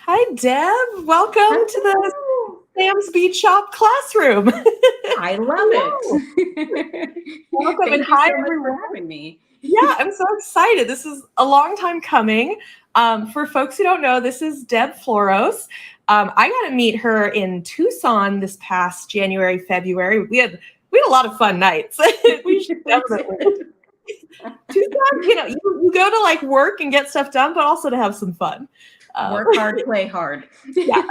Hi, Deb. Welcome to the Sam's Bead Shop classroom. I love it. Welcome and Thank you hi, so much everyone. for having me. Yeah, I'm so excited. This is a long time coming. For folks who don't know, this is Deb Floros. I got to meet her in Tucson this past January, February. We had a lot of fun nights. We should definitely. Tucson, you go to like work and get stuff done, but also to have some fun. Work hard, play hard. Yeah.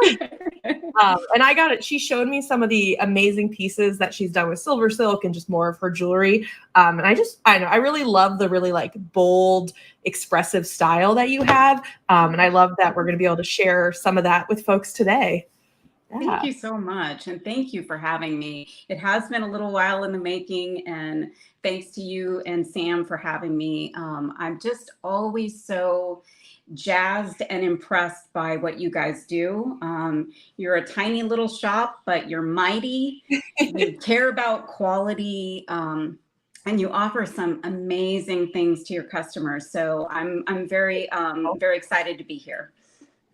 And I got it. She showed me some of the amazing pieces that she's done with SilverSilk and just more of her jewelry. And I really love the really like bold, expressive style that you have. And I love that we're going to be able to share some of that with folks today. Yeah. Thank you so much. And thank you for having me. It has been a little while in the making, and thanks to you and Sam for having me. I'm just always so jazzed and impressed by what you guys do. You're a tiny little shop, but you're mighty. You care about quality, and you offer some amazing things to your customers. So I'm very excited to be here.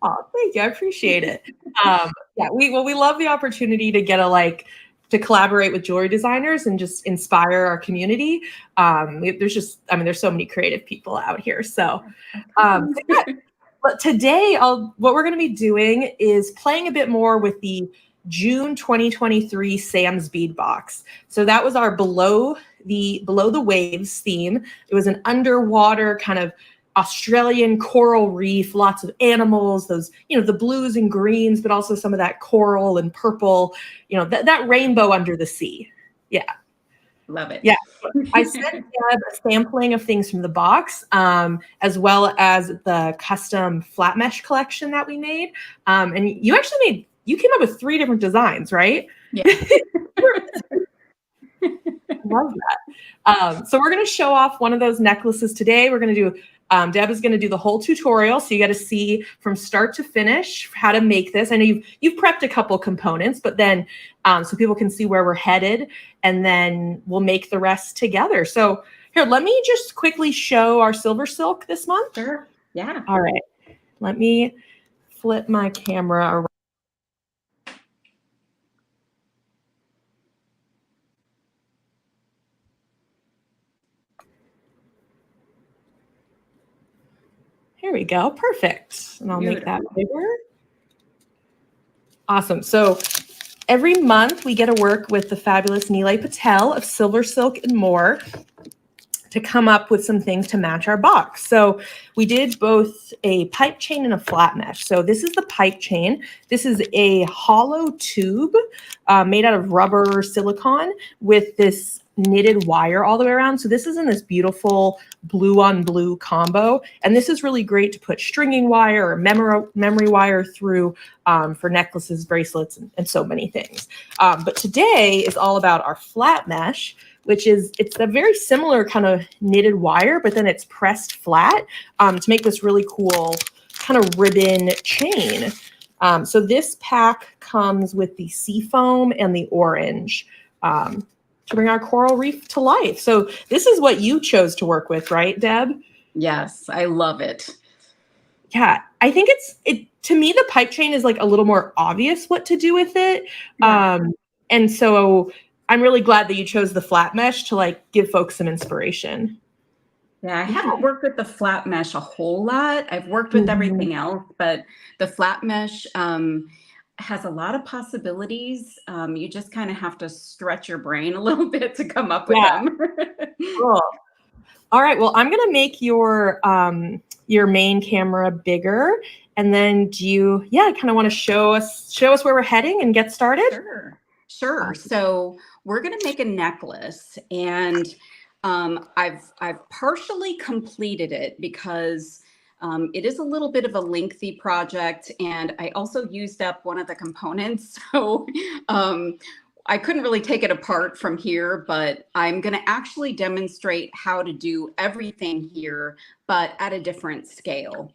Oh, thank you. I appreciate it. Yeah, we love the opportunity to get to collaborate with jewelry designers and just inspire our community. There's so many creative people out here. So, but today, what we're going to be doing is playing a bit more with the June 2023 Sam's Bead box. So that was our below the waves theme. It was an underwater kind of Australian coral reef, lots of animals, those, the blues and greens, but also some of that coral and purple, that rainbow under the sea. Yeah. Love it. Yeah. I sent Deb a sampling of things from the box, as well as the custom flat mesh collection that we made. And you came up with 3 different designs, right? Yeah. Love that. So we're going to show off one of those necklaces today. We're going to do, Deb is going to do the whole tutorial. So you got to see from start to finish how to make this. I know you've prepped a couple components, but then so people can see where we're headed, and then we'll make the rest together. So here, let me just quickly show our SilverSilk this month. Sure. Yeah. All right. Let me flip my camera around. Here we go. Perfect. And I'll make that bigger. Awesome. So every month we get to work with the fabulous Nilay Patel of SilverSilk and More to come up with some things to match our box. So we did both a pipe chain and a flat mesh. So this is the pipe chain. This is a hollow tube made out of rubber silicone with this knitted wire all the way around. So this is in this beautiful blue on blue combo. And this is really great to put stringing wire or memory wire through for necklaces, bracelets, and so many things. But today is all about our flat mesh, which it's a very similar kind of knitted wire, but then it's pressed flat to make this really cool kind of ribbon chain. So this pack comes with the seafoam and the orange to bring our coral reef to life. So this is what you chose to work with, right, Deb? Yes, I love it. Yeah, I think to me, the pipe chain is like a little more obvious what to do with it. Yeah. And so I'm really glad that you chose the flat mesh to like give folks some inspiration. Yeah, I haven't worked with the flat mesh a whole lot. I've worked with everything else, but the flat mesh has a lot of possibilities. You just kind of have to stretch your brain a little bit to come up with them. Cool. All right. Well, I'm going to make your main camera bigger. And then do you, kind of want to show us where we're heading and get started? Sure. Awesome. So we're going to make a necklace, and I've partially completed it because it is a little bit of a lengthy project, and I also used up one of the components. So I couldn't really take it apart from here, but I'm going to actually demonstrate how to do everything here, but at a different scale.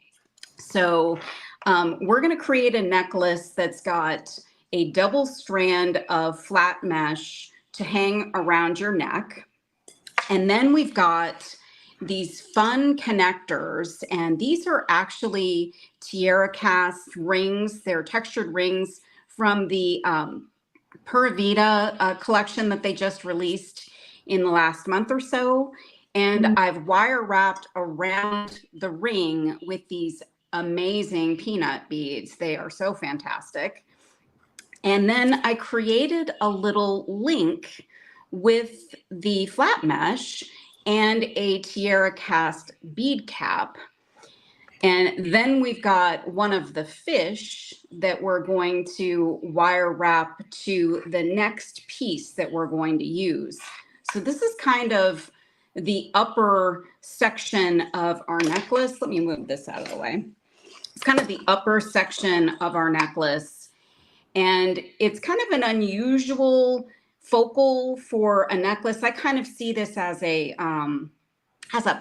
So we're going to create a necklace that's got a double strand of flat mesh to hang around your neck. And then we've got these fun connectors, and these are actually tiara cast rings. They're textured rings from the Pura Vida collection that they just released in the last month or so. And I've wire wrapped around the ring with these amazing peanut beads. They are so fantastic. And then I created a little link with the flat mesh and a tiara cast bead cap. And then we've got one of the fish that we're going to wire wrap to the next piece that we're going to use. So this is kind of the upper section of our necklace. Let me move this out of the way. It's kind of the upper section of our necklace. And it's kind of an unusual focal for a necklace. I kind of see this as a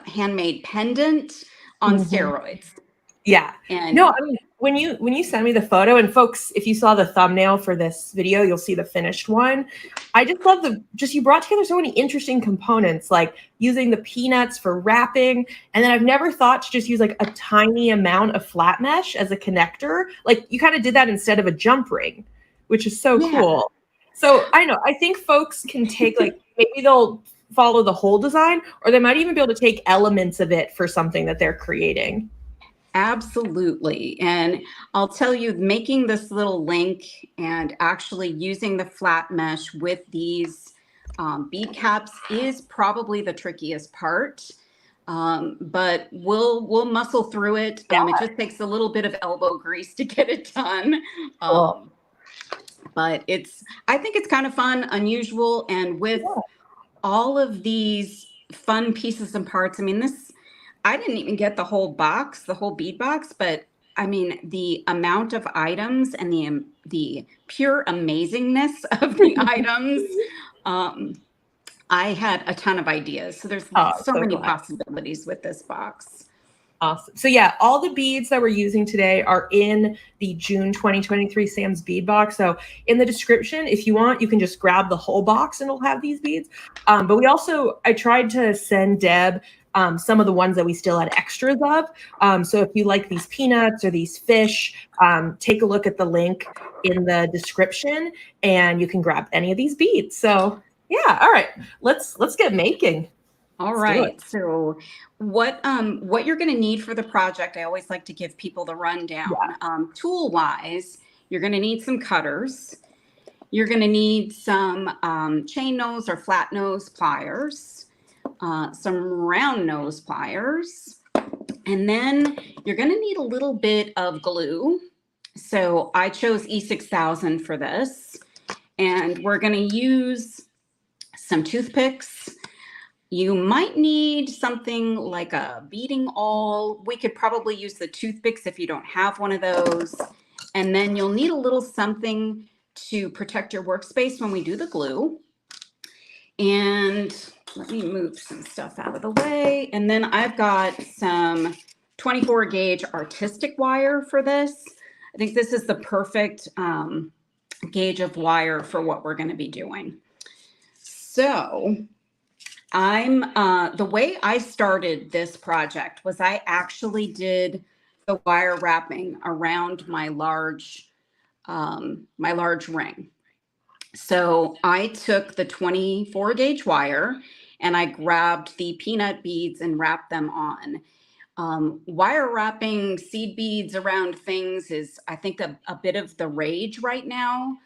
handmade pendant on steroids. Yeah. And no, I mean, when you send me the photo, and folks, if you saw the thumbnail for this video, you'll see the finished one. I just love you brought together so many interesting components, like using the peanuts for wrapping. And then I've never thought to just use like a tiny amount of flat mesh as a connector. Like you kind of did that instead of a jump ring, which is so cool. So I think folks can take like, maybe they'll follow the whole design, or they might even be able to take elements of it for something that they're creating. Absolutely. And I'll tell you, making this little link and actually using the flat mesh with these bead caps is probably the trickiest part. But we'll muscle through it. It just takes a little bit of elbow grease to get it done. But I think it's kind of fun, unusual, and with all of these fun pieces and parts. I mean, I didn't even get the whole box, the whole bead box, but I mean, the amount of items and the pure amazingness of the items. I had a ton of ideas. So there's so many possibilities with this box. Awesome. So yeah, all the beads that we're using today are in the June 2023 Sam's bead box. So in the description, if you want, you can just grab the whole box and it'll have these beads. But I tried to send Deb some of the ones that we still had extras of. So if you like these peanuts or these fish, take a look at the link in the description and you can grab any of these beads. So yeah, all right, let's get making. All right. So what you're going to need for the project, I always like to give people the rundown. Tool wise, you're going to need some cutters. You're going to need some chain nose or flat nose pliers, some round nose pliers, and then you're going to need a little bit of glue. So I chose E6000 for this, and we're going to use some toothpicks. You might need something like a beading awl. We could probably use the toothpicks if you don't have one of those. And then you'll need a little something to protect your workspace when we do the glue. And let me move some stuff out of the way. And then I've got some 24 gauge artistic wire for this. I think this is the perfect gauge of wire for what we're going to be doing. So the way I started this project was I actually did the wire wrapping around my large ring. So I took the 24 gauge wire and I grabbed the peanut beads and wrapped them on. Wire wrapping seed beads around things is, I think, a bit of the rage right now.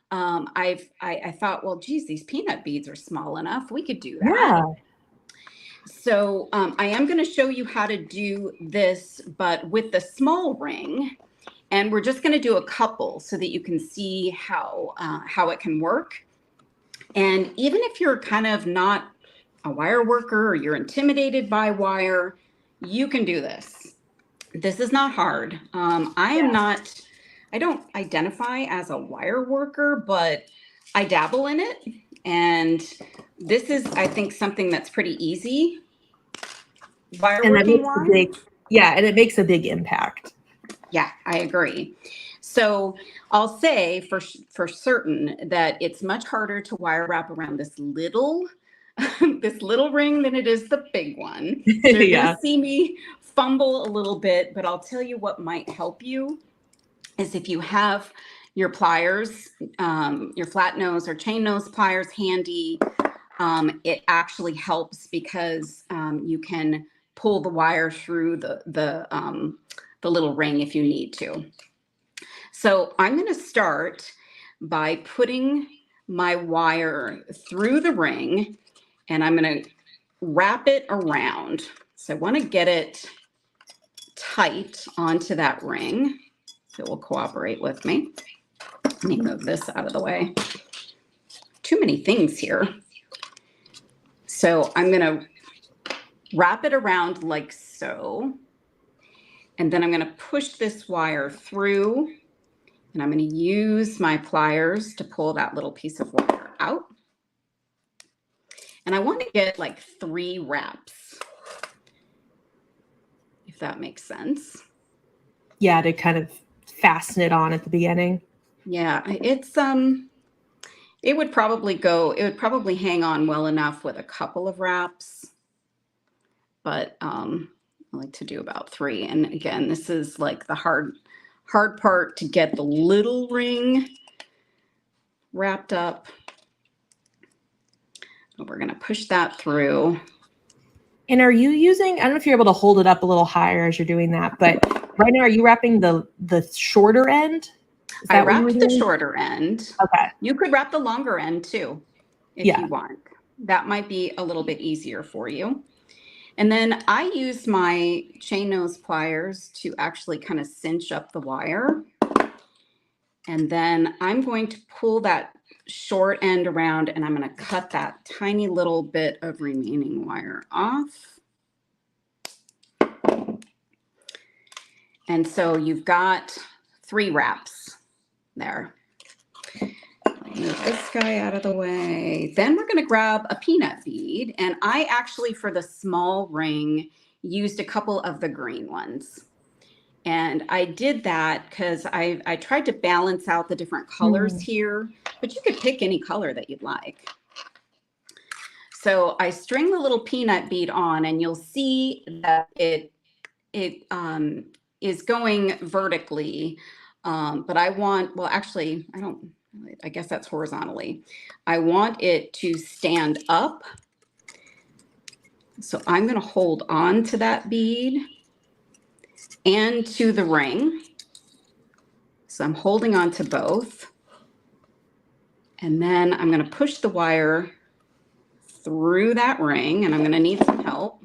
I thought, well, geez, these peanut beads are small enough. We could do that. Yeah. So I am going to show you how to do this, but with the small ring. And we're just going to do a couple so that you can see how it can work. And even if you're kind of not a wire worker or you're intimidated by wire, you can do this. This is not hard. I don't identify as a wire worker, but I dabble in it. And this is, I think, something that's pretty easy. And it makes a big impact. Yeah, I agree. So I'll say for certain that it's much harder to wire wrap around this little this little ring than it is the big one. So you're Yeah. gonna see me fumble a little bit, but I'll tell you what might help you is if you have your pliers, your flat nose or chain nose pliers handy, it actually helps because you can pull the wire through the little ring if you need to. So I'm going to start by putting my wire through the ring, and I'm going to wrap it around. So I want to get it tight onto that ring. If it will cooperate with me. Let me move this out of the way. Too many things here. So I'm going to wrap it around like so. And then I'm going to push this wire through. And I'm going to use my pliers to pull that little piece of wire out. And I want to get like 3 wraps, if that makes sense. Yeah, to kind of fasten it on at the beginning. Yeah, it's it would probably hang on well enough with a couple of wraps. But I like to do about 3. And again, this is like the hard part, to get the little ring wrapped up. But we're going to push that through. And are you using, I don't know if you're able to hold it up a little higher as you're doing that, but right now, are you wrapping the shorter end? I wrapped the shorter end. Okay. You could wrap the longer end too, if you want. That might be a little bit easier for you. And then I use my chain nose pliers to actually kind of cinch up the wire. And then I'm going to pull that short end around, and I'm going to cut that tiny little bit of remaining wire off. And so you've got 3 wraps there. Move this guy out of the way. Then we're going to grab a peanut bead. And I actually, for the small ring, used a couple of the green ones. And I did that because I tried to balance out the different colors here, but you could pick any color that you'd like. So I string the little peanut bead on, and you'll see that it is going vertically. But I want, well, actually, I guess that's horizontally. I want it to stand up. So I'm going to hold on to that bead and to the ring. So I'm holding on to both. And then I'm going to push the wire through that ring, and I'm going to need some help.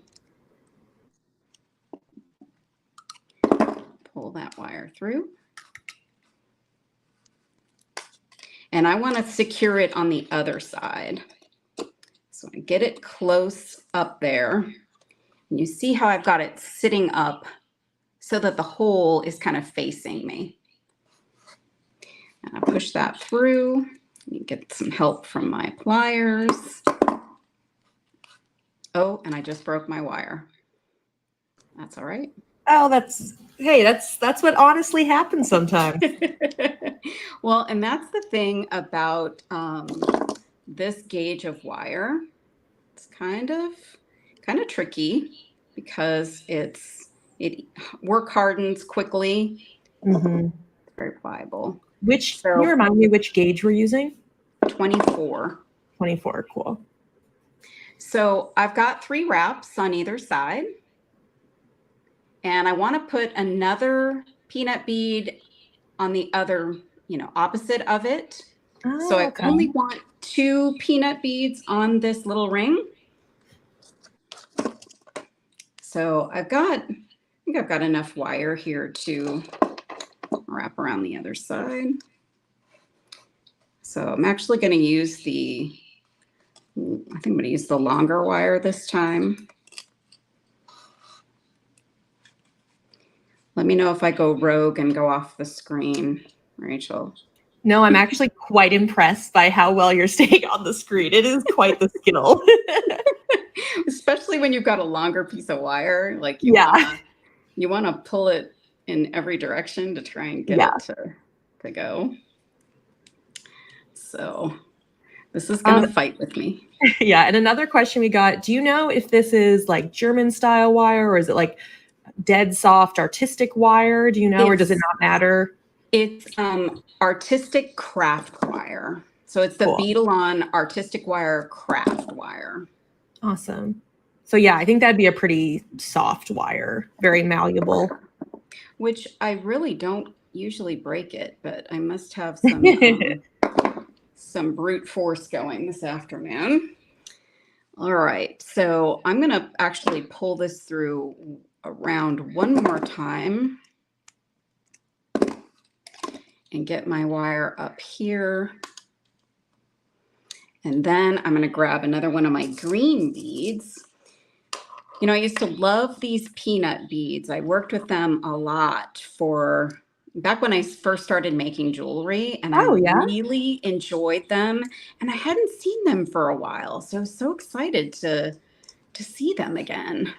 Pull that wire through. And I want to secure it on the other side. So I get it close up there. And you see how I've got it sitting up so that the hole is kind of facing me. And I push that through. You get some help from my pliers. Oh, and I just broke my wire. That's all right. Oh, that's what honestly happens sometimes. Well, and that's the thing about this gauge of wire. It's kind of tricky because it work hardens quickly. Mm-hmm. It's very pliable. Can you remind me which gauge we're using? 24. 24, cool. So I've got 3 wraps on either side. And I want to put another peanut bead on the other, opposite of it. Oh, so I only want 2 peanut beads on this little ring. So I think I've got enough wire here to wrap around the other side. So I'm actually going to use I think I'm going to use the longer wire this time. Let me know if I go rogue and go off the screen, Rachel. No, I'm actually quite impressed by how well you're staying on the screen. It is quite the skill. Especially when you've got a longer piece of wire, like you want to pull it in every direction to try and get it to go. So This is going to fight with me. Yeah. And another question we got, do you know if this is like German style wire or is it like dead soft artistic wire? Do you know, or does it not matter? It's artistic craft wire. So it's the Cool. Bead artistic wire craft wire. Awesome. So yeah, I think that'd be a pretty soft wire, very malleable. Which I really don't usually break it, but I must have some brute force going this afternoon. All right, so I'm going to actually pull this through around one more time and get my wire up here. And then I'm going to grab another one of my green beads. You know, I used to love these peanut beads. I worked with them a lot for back when I first started making jewelry, and I really enjoyed them. And I hadn't seen them for a while, so I was so excited to see them again.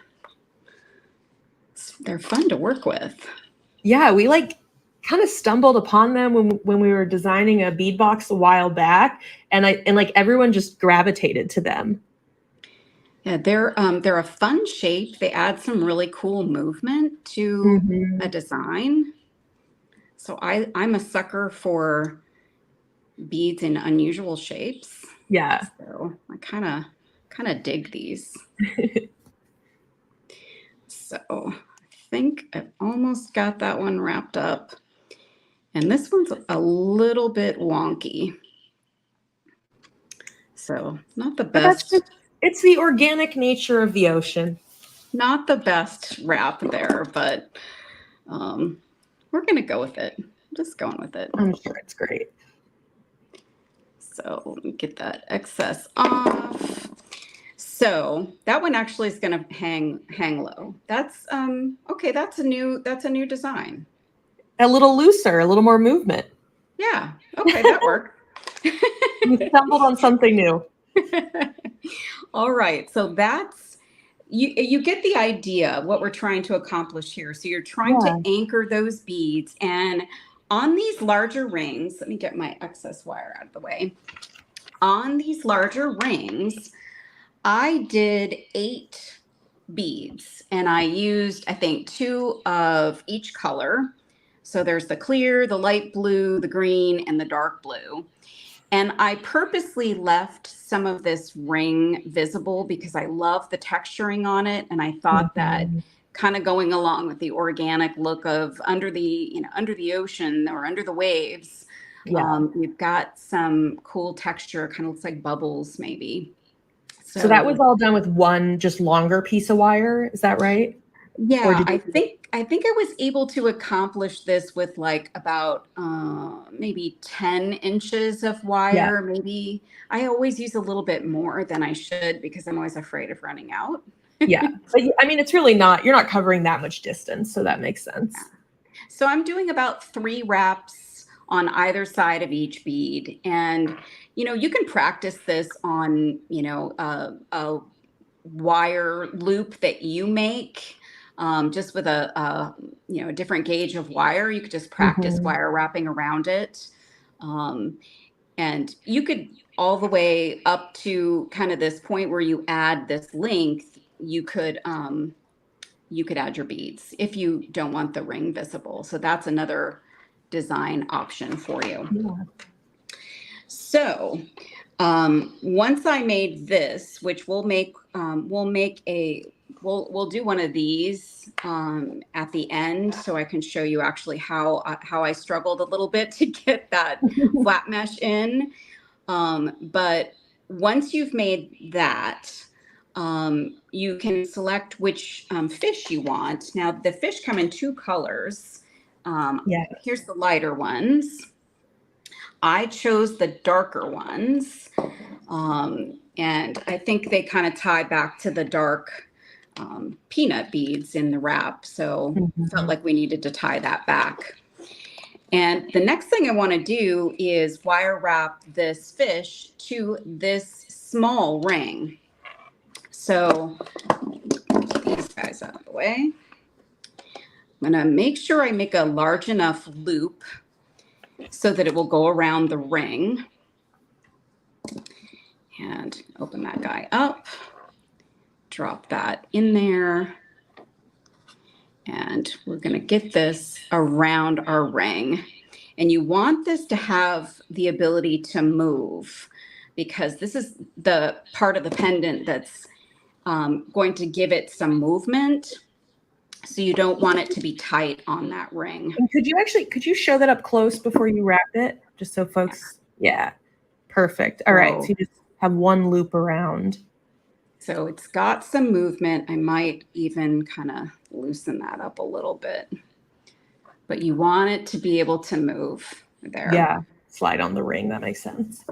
They're fun to work with. Yeah, we like kind of stumbled upon them when we were designing a bead box a while back, and like everyone just gravitated to them. Yeah, they're a fun shape. They add some really cool movement to a design. So I'm a sucker for beads in unusual shapes. Yeah. So I kind of dig these. So I think I've almost got that one wrapped up. And this one's a little bit wonky. So not the best. It's the organic nature of the ocean. Not the best wrap there, but we're going to go with it. I'm just going with it. I'm sure it's great. So let me get that excess off. So that one actually is going to hang low. That's okay. That's a new design. A little looser, a little more movement. Yeah. Okay, that worked. You stumbled on something new. All right. So that's you get the idea of what we're trying to accomplish here. So you're trying to anchor those beads, and on these larger rings, let me get my excess wire out of the way. On these larger rings, I did 8 beads, and I used, I think, 2 of each color. So there's the clear, the light blue, the green, and the dark blue. And I purposely left some of this ring visible because I love the texturing on it. And I thought that kind of going along with the organic look of under the ocean or under the waves, you've got some cool texture, kind of looks like bubbles maybe. So that was all done with one just longer piece of wire. Is that right? Yeah, I think I was able to accomplish this with like about maybe 10 inches of wire. Maybe I always use a little bit more than I should because I'm always afraid of running out. Yeah, but I mean, it's really not, you're not covering that much distance, so that makes sense. Yeah. So I'm doing about 3 wraps on either side of each bead, and you can practice this on a wire loop that you make. Just with a different gauge of wire, you could just practice wire wrapping around it. And you could all the way up to kind of this point where you add this length, you could add your beads if you don't want the ring visible. So that's another design option for you. Yeah. So once I made this, which we'll do one of these at the end, so I can show you actually how I struggled a little bit to get that flat mesh in. But once you've made that, you can select which fish you want. Now the fish come in 2 colors. Here's the lighter ones. I chose the darker ones, and I think they kind of tie back to the dark peanut beads in the wrap. So felt like we needed to tie that back. And the next thing I want to do is wire wrap this fish to this small ring. So put these guys out of the way. I'm going to make sure I make a large enough loop so that it will go around the ring. And open that guy up, drop that in there. And we're going to get this around our ring. And you want this to have the ability to move, because this is the part of the pendant that's going to give it some movement. So you don't want it to be tight on that ring. And could you show that up close before you wrap it? Just so folks, yeah. Perfect. All right. So you just have one loop around. So it's got some movement. I might even kind of loosen that up a little bit. But you want it to be able to move there. Yeah. Slide on the ring. That makes sense.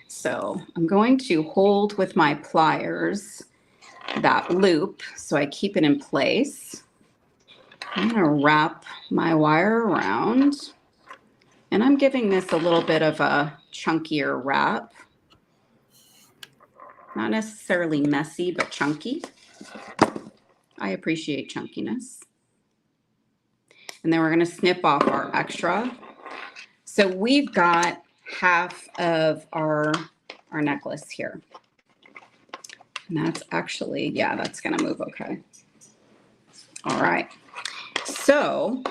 So I'm going to hold with my pliers that loop so I keep it in place. I'm going to wrap my wire around. And I'm giving this a little bit of a chunkier wrap. Not necessarily messy, but chunky. I appreciate chunkiness. And then we're going to snip off our extra. So we've got half of our necklace here. And that's actually, yeah, that's going to move okay. All right. So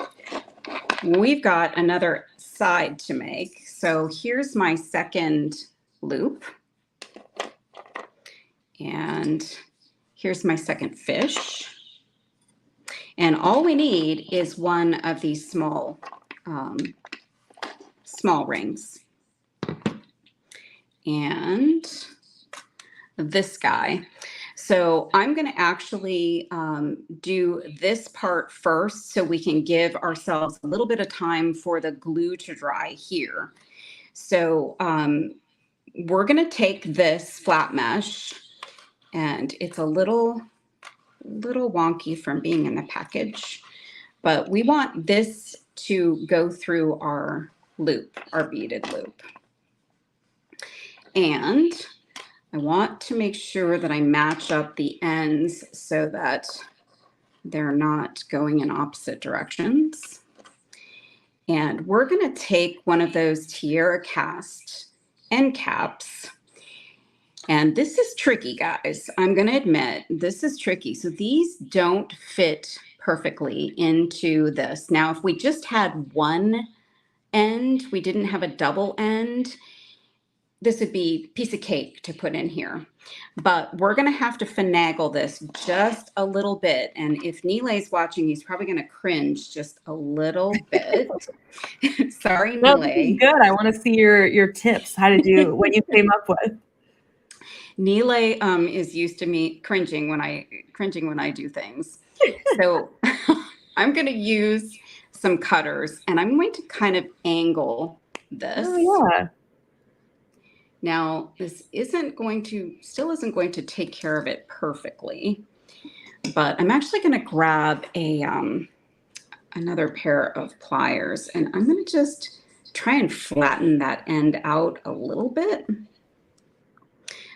we've got another side to make. So here's my second loop. And here's my second fish. And all we need is one of these small rings. And this guy. So I'm going to actually do this part first so we can give ourselves a little bit of time for the glue to dry here. So we're going to take this flat mesh, and it's a little wonky from being in the package, but we want this to go through our loop, our beaded loop. And I want to make sure that I match up the ends so that they're not going in opposite directions. And we're going to take one of those Tiara cast end caps. And this is tricky, guys. I'm going to admit this is tricky. So these don't fit perfectly into this. Now, if we just had one end, we didn't have a double end, this would be a piece of cake to put in here. But we're going to have to finagle this just a little bit. And if Nilay's watching, he's probably going to cringe just a little bit. Sorry, No, Nilay. this is good. I want to see your tips. How did you, what you came up with? Nilay is used to me cringing when I do things. So I'm going to use some cutters, and I'm going to kind of angle this. Oh, yeah. Now, this still isn't going to take care of it perfectly, but I'm actually going to grab another pair of pliers, and I'm going to just try and flatten that end out a little bit.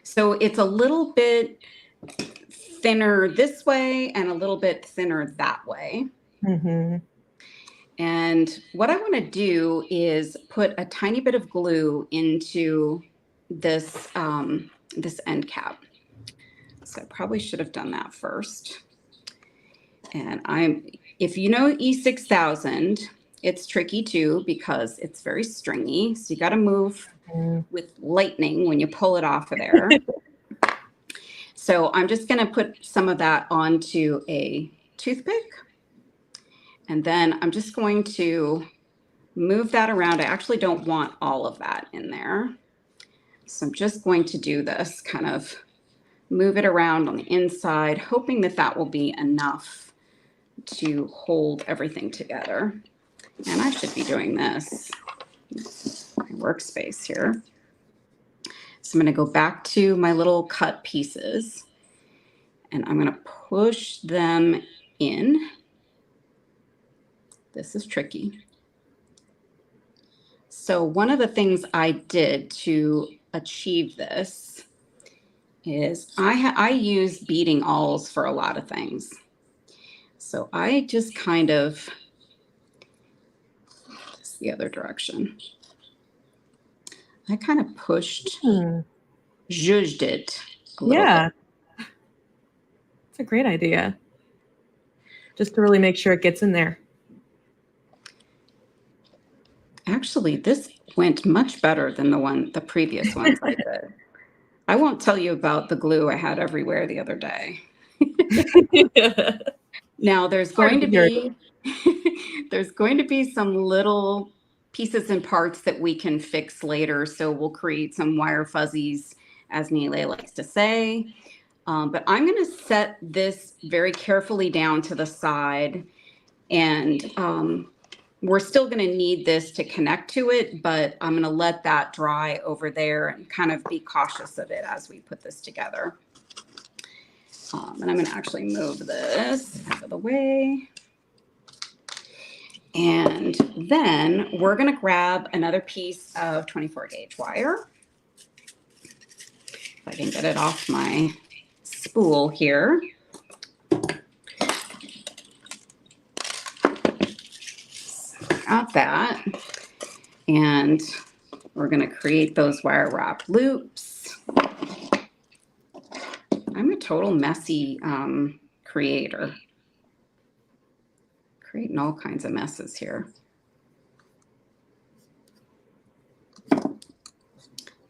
So it's a little bit thinner this way and a little bit thinner that way. Mm-hmm. And what I want to do is put a tiny bit of glue into this this end cap. So I probably should have done that first. And if you know E6000, it's tricky too because it's very stringy. So you got to move with lightning when you pull it off of there. So I'm just going to put some of that onto a toothpick. And then I'm just going to move that around. I actually don't want all of that in there. So I'm just going to do this, kind of move it around on the inside, hoping that that will be enough to hold everything together. And I should be doing this, my workspace here. So I'm going to go back to my little cut pieces, and I'm going to push them in. This is tricky. So one of the things I did to achieve this is I use beading awls for a lot of things. So I just kind of, the other direction. I kind of pushed zhuzhed it a little Yeah, bit. it's a great idea. Just to really make sure it gets in there. Actually, this went much better than the previous ones I did. I won't tell you about the glue I had everywhere the other day. Now there's going to be there's going to be some little pieces and parts that we can fix later. So we'll create some wire fuzzies, as Nile likes to say. But I'm going to set this very carefully down to the side, and we're still going to need this to connect to it, but I'm going to let that dry over there and kind of be cautious of it as we put this together. And I'm going to actually move this out of the way. And then we're going to grab another piece of 24 gauge wire. If I can get it off my spool here. Got that. And we're going to create those wire wrap loops. I'm a total messy creator. Creating all kinds of messes here.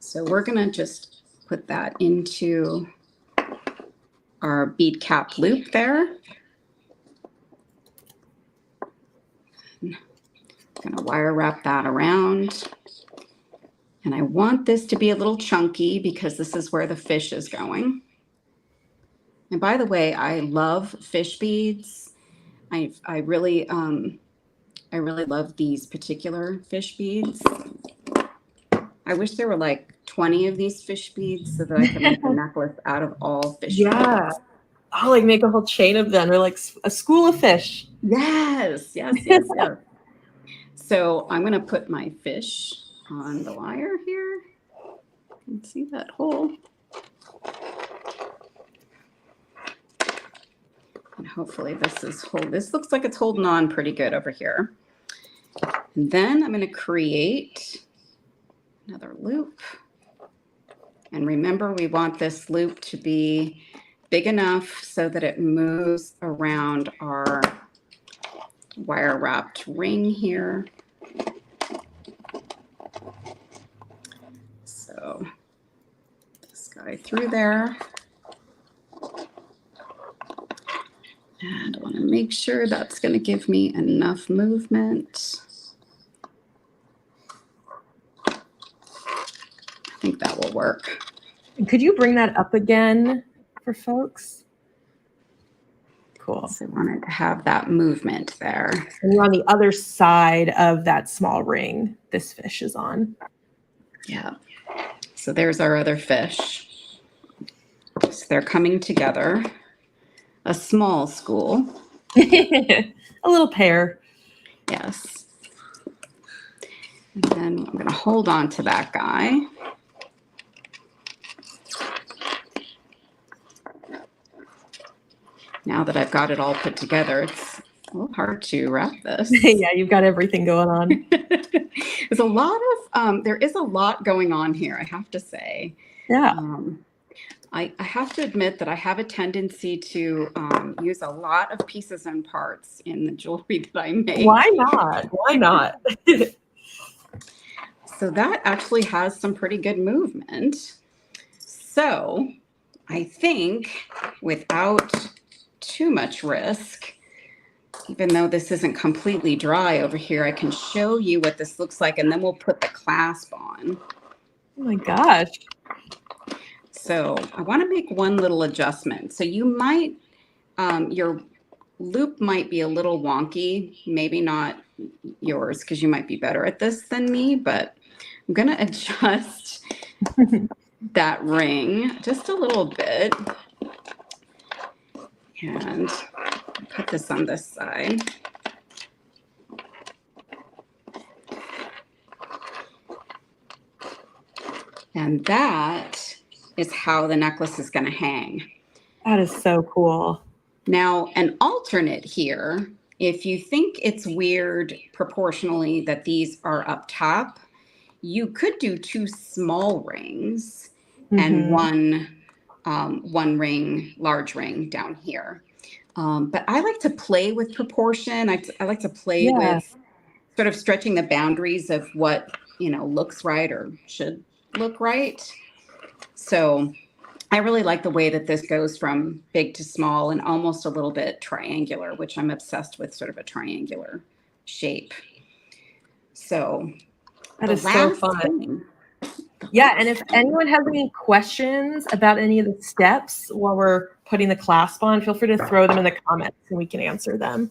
So we're going to just put that into our bead cap loop there. I'm going to wire wrap that around. And I want this to be a little chunky because this is where the fish is going. And by the way, I love fish beads. I really love these particular fish beads. I wish there were like 20 of these fish beads so that I could make a necklace out of all fish beads. I'll like make a whole chain of them, or like a school of fish. Yes. So I'm going to put my fish on the wire here. You can see that hole. And hopefully this looks like it's holding on pretty good over here. And then I'm going to create another loop. And remember, we want this loop to be big enough so that it moves around our wire wrapped ring here. So this guy through there. And I want to make sure that's going to give me enough movement. I think that will work. And could you bring that up again for folks? Cool. So I wanted to have that movement there. And you're on the other side of that small ring this fish is on. Yeah. So there's our other fish. So they're coming together. A small school. A little pair. Yes. And then I'm going to hold on to that guy. Now that I've got it all put together, it's a little hard to wrap this. Yeah, you've got everything going on. There's a lot of, there is a lot going on here, I have to say. Yeah. I have to admit that I have a tendency to use a lot of pieces and parts in the jewelry that I make. Why not? Why not? So that actually has some pretty good movement. So I think without too much risk, even though this isn't completely dry over here, I can show you what this looks like, and then we'll put the clasp on. Oh my gosh. So I want to make one little adjustment. So you might, your loop might be a little wonky, maybe not yours because you might be better at this than me, but I'm going to adjust that ring just a little bit and put this on this side. And that is how the necklace is going to hang. That is so cool. Now, an alternate here, if you think it's weird proportionally that these are up top, you could do two small rings and one ring, large ring down here. But I like to play with proportion. I like to play Yeah. with sort of stretching the boundaries of what, looks right or should look right. So I really like the way that this goes from big to small and almost a little bit triangular, which I'm obsessed with, sort of a triangular shape. So That the is so last fun. thing. Yeah, and if anyone has any questions about any of the steps while we're putting the clasp on, feel free to throw them in the comments and we can answer them.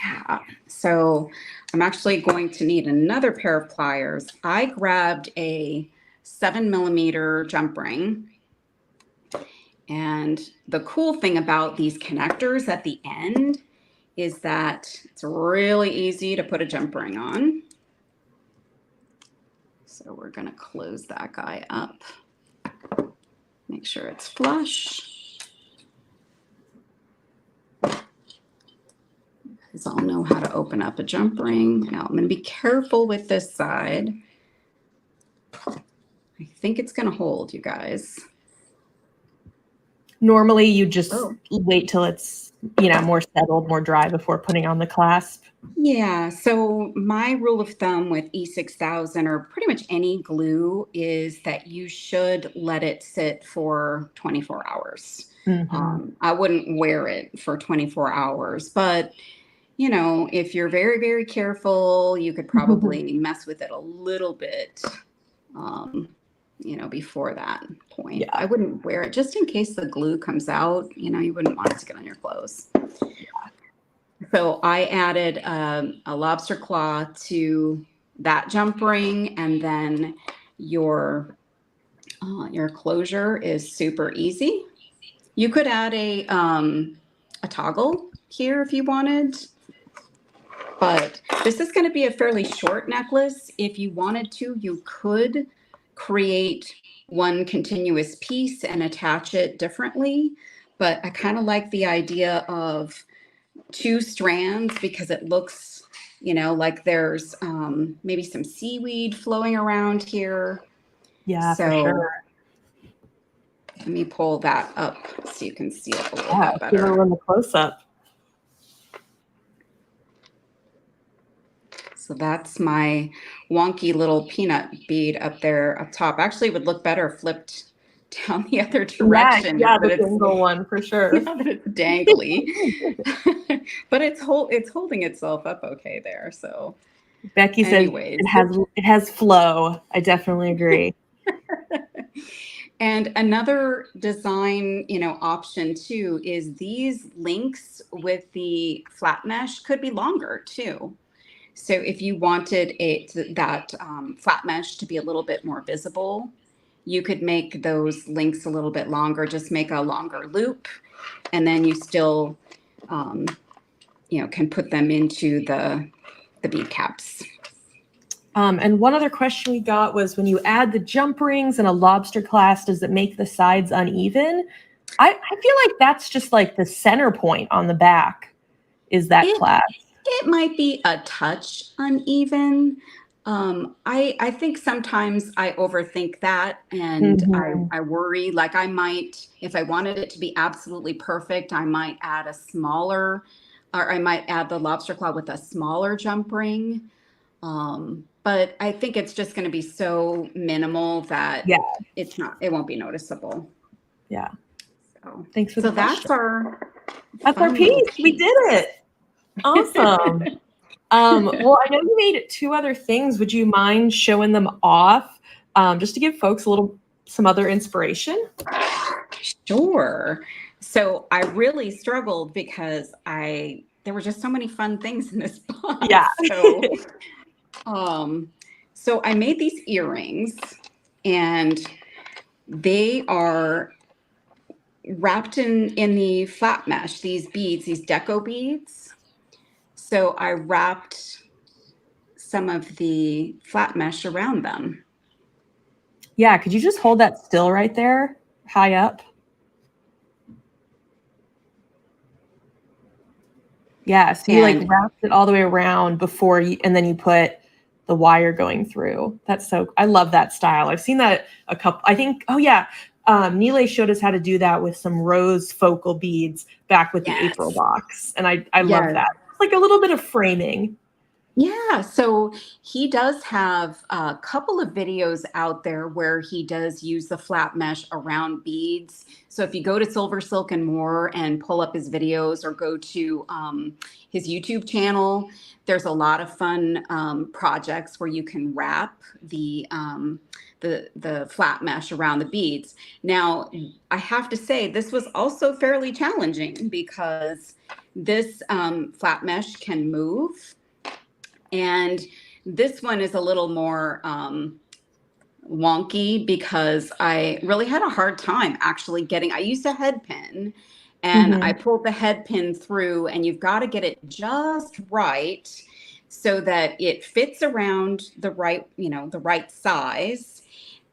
Yeah. So I'm actually going to need another pair of pliers. I grabbed a 7mm jump ring. And the cool thing about these connectors at the end is that it's really easy to put a jump ring on. So we're going to close that guy up. Make sure it's flush. You guys all know how to open up a jump ring. Now I'm going to be careful with this side. I think it's going to hold, you guys. Normally you just wait till it's, more settled, more dry before putting on the clasp. Yeah, so my rule of thumb with E6000 or pretty much any glue is that you should let it sit for 24 hours. I wouldn't wear it for 24 hours, but if you're very, very careful, you could probably mess with it a little bit, before that point. Yeah. I wouldn't wear it just in case the glue comes out, you wouldn't want it to get on your clothes. So I added a lobster claw to that jump ring, and then your closure is super easy. You could add a toggle here if you wanted, but this is going to be a fairly short necklace. If you wanted to, you could create one continuous piece and attach it differently, but I kind of like the idea of 2 strands because it looks, like there's maybe some seaweed flowing around here. Yeah, so for sure. Let me pull that up so you can see it a little bit Give better. everyone the close up. So that's my wonky little peanut bead up there up top. Actually, it would look better flipped down the other direction. Yeah, the single one for sure. Yeah, that it's dangly. But it's holding itself up okay there. So Becky said it has flow. I definitely agree. And another design, option too is these links with the flat mesh could be longer too. So if you wanted that flat mesh to be a little bit more visible, you could make those links a little bit longer. Just make a longer loop, and then you still, can put them into the bead caps. And one other question we got was, when you add the jump rings and a lobster clasp, does it make the sides uneven? I feel like that's just like the center point on the back is that clasp. It might be a touch uneven. I think sometimes I overthink that, and I worry. Like I might, if I wanted it to be absolutely perfect, I might add a smaller, or I might add the lobster claw with a smaller jump ring. But I think it's just going to be so minimal that it won't be noticeable. Yeah. So thanks for the question. That's our piece. We did it. Awesome. Well, I know you made 2 other things. Would you mind showing them off, just to give folks some other inspiration? Sure. So I really struggled because there were just so many fun things in this box. Yeah. So I made these earrings, and they are wrapped in the flat mesh, these beads, these deco beads. So I wrapped some of the flat mesh around them. Yeah, could you just hold that still right there, high up? Yeah, so you like wrapped it all the way around and then you put the wire going through. I love that style. I've seen that a couple, I think, oh yeah. Nile showed us how to do that with some rose focal beads back with the April box. And I love that. It's like a little bit of framing. Yeah, so he does have a couple of videos out there where he does use the flat mesh around beads. So if you go to SilverSilk and More and pull up his videos or go to his YouTube channel, there's a lot of fun projects where you can wrap the flat mesh around the beads. Now, I have to say this was also fairly challenging because this flat mesh can move. And this one is a little more wonky because I really had a hard time actually I used a head pin and I pulled the head pin through, and you've got to get it just right so that it fits around the right, the right size,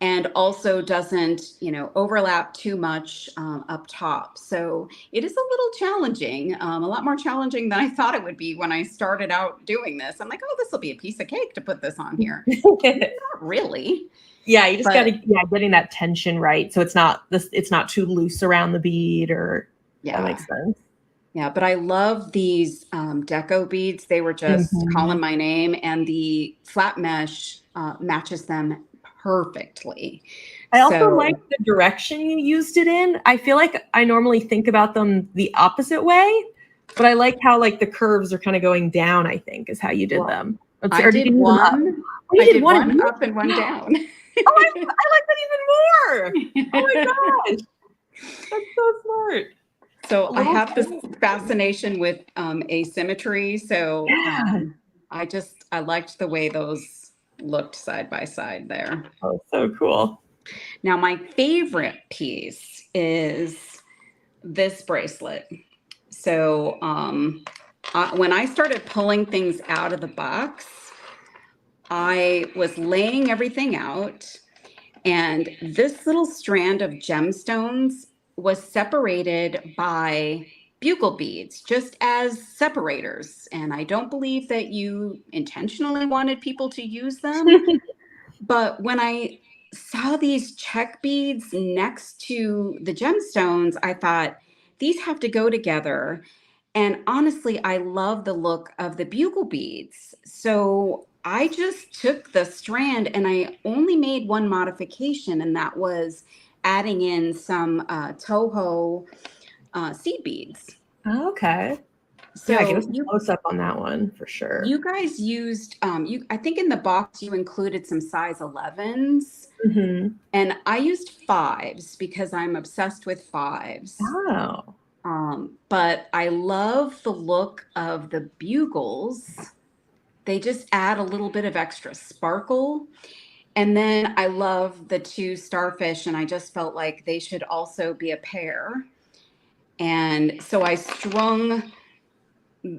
and also doesn't, overlap too much up top. So it is a little challenging, a lot more challenging than I thought it would be when I started out doing this. I'm like, oh, this will be a piece of cake to put this on here. Not really. Yeah, you just got to getting that tension right, so it's not too loose around the bead, or that makes sense. Yeah, but I love these deco beads. They were just calling my name, and the flat mesh matches them perfectly. I also like the direction you used it in. I feel like I normally think about them the opposite way, but I like how like the curves are kind of going down, I think, is how you did them. I did one. I did one up and one down. Oh, I like that even more. Oh my gosh. That's so smart. So I have this fascination with asymmetry. So I liked the way those looked side by side there. Oh, so cool. Now my favorite piece is this bracelet. So when I started pulling things out of the box, I was laying everything out, and this little strand of gemstones was separated by bugle beads, just as separators. And I don't believe that you intentionally wanted people to use them. But when I saw these check beads next to the gemstones, I thought, these have to go together. And honestly, I love the look of the bugle beads. So I just took the strand and I only made one modification, and that was adding in some Toho seed beads. Okay. So yeah, give us a close up on that one for sure. You guys used, I think in the box you included some size 11s, and I used 5s because I'm obsessed with 5s. Oh. But I love the look of the bugles. They just add a little bit of extra sparkle. And then I love the 2 starfish, and I just felt like they should also be a pair. And so I strung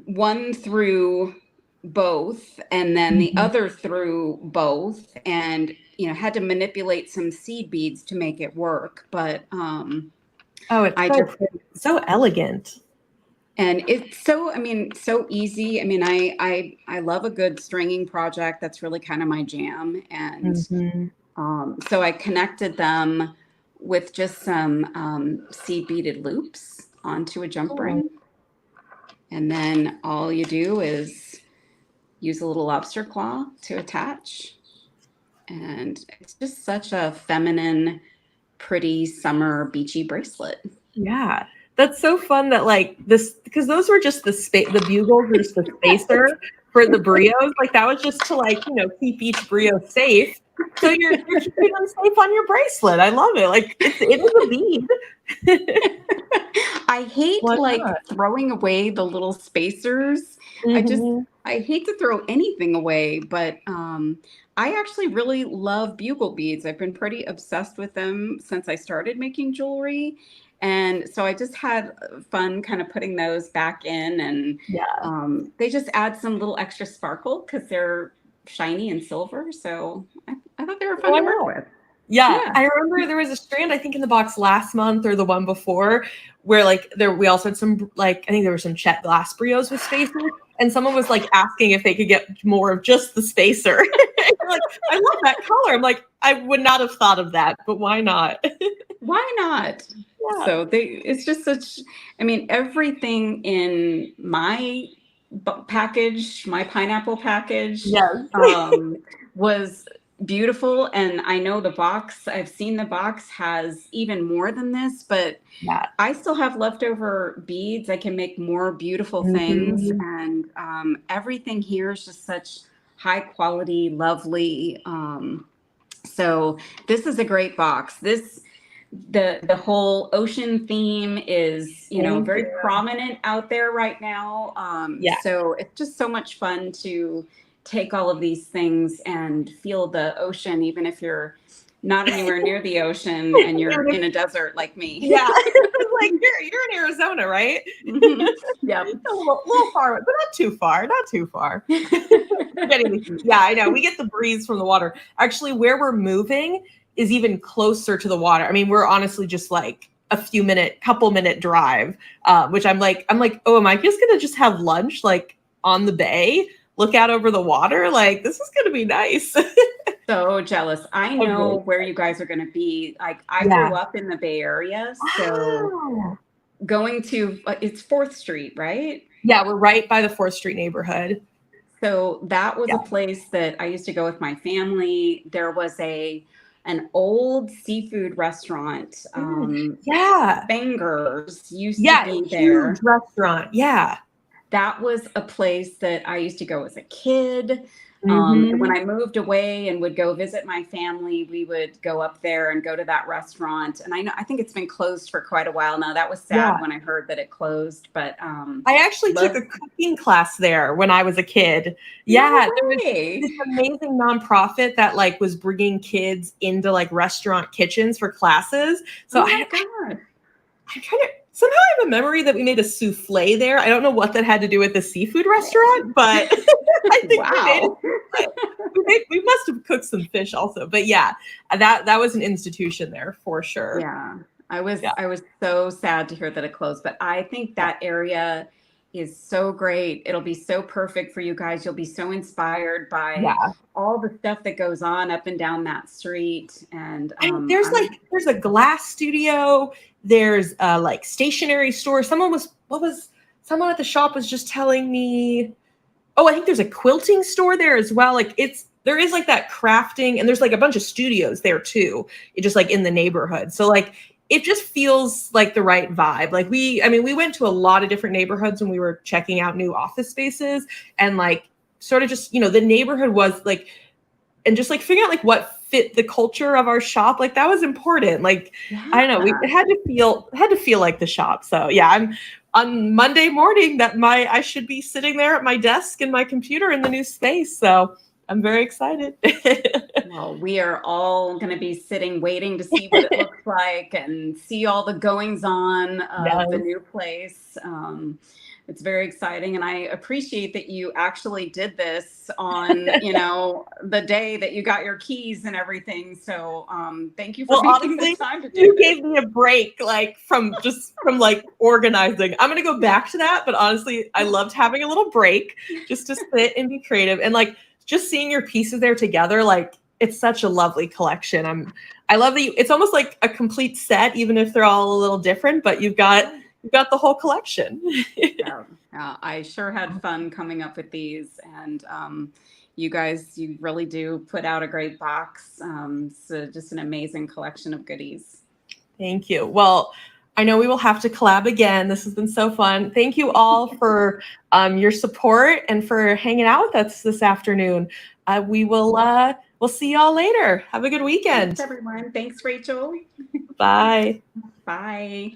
one through both and then the other through both, and had to manipulate some seed beads to make it work. But it's so elegant. And it's so easy. I mean, I love a good stringing project. That's really kind of my jam. And so I connected them with just some seed beaded loops onto a jump ring. And then all you do is use a little lobster claw to attach. And it's just such a feminine, pretty summer beachy bracelet. Yeah. That's so fun that like this, because those were just the bugles were just the spacer for the brios. Like that was just to like, keep each brio safe. So you're keeping them safe on your bracelet. I love it. Like it is a bead. I hate throwing away the little spacers. I hate to throw anything away, but I actually really love bugle beads. I've been pretty obsessed with them since I started making jewelry. And so I just had fun kind of putting those back in, and they just add some little extra sparkle because they're shiny and silver. So I thought they were fun to work with. Yeah, Yeah. I remember there was a strand, I think, in the box last month or the one before, where like we also had some, like, I think there were some Chet Glass brios with spacers, and someone was like asking if they could get more of just the spacer. Like, I love that color. I'm like, I would not have thought of that, but why not? Why not? Yeah. So it's just such, I mean, everything in my package, my pineapple package, Yes. was beautiful. And I know the box, I've seen the box has even more than this, but Yeah. I still have leftover beads. I can make more beautiful things. Mhm. And everything here is just such high quality, lovely. So this is a great box. The whole ocean theme is, Thank very you. prominent out there right now. Yeah. So it's just so much fun to take all of these things and feel the ocean, even if you're not anywhere near the ocean and you're in a desert like me. Yeah. Like you're in Arizona, right? Mhm. Yep. A little far, but not too far. Not too far. Getting the heat. Yeah, I know. We get the breeze from the water. Actually, where we're moving is even closer to the water. I mean, we're honestly just like a couple minute drive, which I'm like, oh, am I just gonna just have lunch like on the bay, look out over the water? Like, this is gonna be nice. So jealous. I I'm really know where you guys are going to be. Like, I Yeah. grew up in the Bay Area, so Wow. going to it's 4th Street, right? Yeah, we're right by the 4th Street neighborhood. So that was Yeah. a place that I used to go with my family. There was an old seafood restaurant. Yeah. Bangers used to Yeah, be huge there. restaurant. Yeah. That was a place that I used to go as a kid. When Hmm. I moved away and would go visit my family, we would go up there and go to that restaurant. And I think it's been closed for quite a while now. That was Yeah. sad when I heard that it closed, but I actually took love. a cooking class there when I was a kid. No Yeah, there was way. this amazing nonprofit that like was bringing kids into like restaurant kitchens for classes. So Oh my God. I'm trying to somehow I have a memory that we made a souffle there. I don't know what that had to do with the seafood restaurant, but I think we made Wow. it. We must have cooked some fish also. But yeah, that was an institution there for sure. Yeah. Yeah. I was so sad to hear that it closed, but I think that area is so great. It'll be so perfect for you guys. You'll be so inspired by Yeah. all the stuff that goes on up and down that street. And And there's a glass studio, there's a like stationery store. Someone at the shop was just telling me, oh, I think there's a quilting store there as well. Like there is like that crafting, and there's like a bunch of studios there too. It just like in the neighborhood. So like it just feels like the right vibe. Like we went to a lot of different neighborhoods when we were checking out new office spaces, and like sort of just, the neighborhood was like, and just like figuring out like what fit the culture of our shop, like that was important. Like I don't know, it had to feel like the shop. So yeah, I'm on Monday morning I should be sitting there at my desk and my computer in the new space. So I'm very excited. well, we are all going to be sitting waiting to see what it looks like and see all the goings on of the Yes. new place. It's very exciting, and I appreciate that you actually did this on, the day that you got your keys and everything. So, thank you for Well, making the honestly, time to do you this. gave me a break, like from like organizing. I'm gonna go back to that, but honestly, I loved having a little break just to sit and be creative, and like just seeing your pieces there together. Like it's such a lovely collection. I love that it's almost like a complete set, even if they're all a little different. But you've got the whole collection. Yeah, I sure had fun coming up with these, and you guys, you really do put out a great box. So just an amazing collection of goodies. Thank you. Well, I know we will have to collab again. This has been so fun. Thank you all for your support and for hanging out with us this afternoon. We'll see y'all later. Have a good weekend. Thanks, everyone. Thanks, Rachel. Bye. Bye.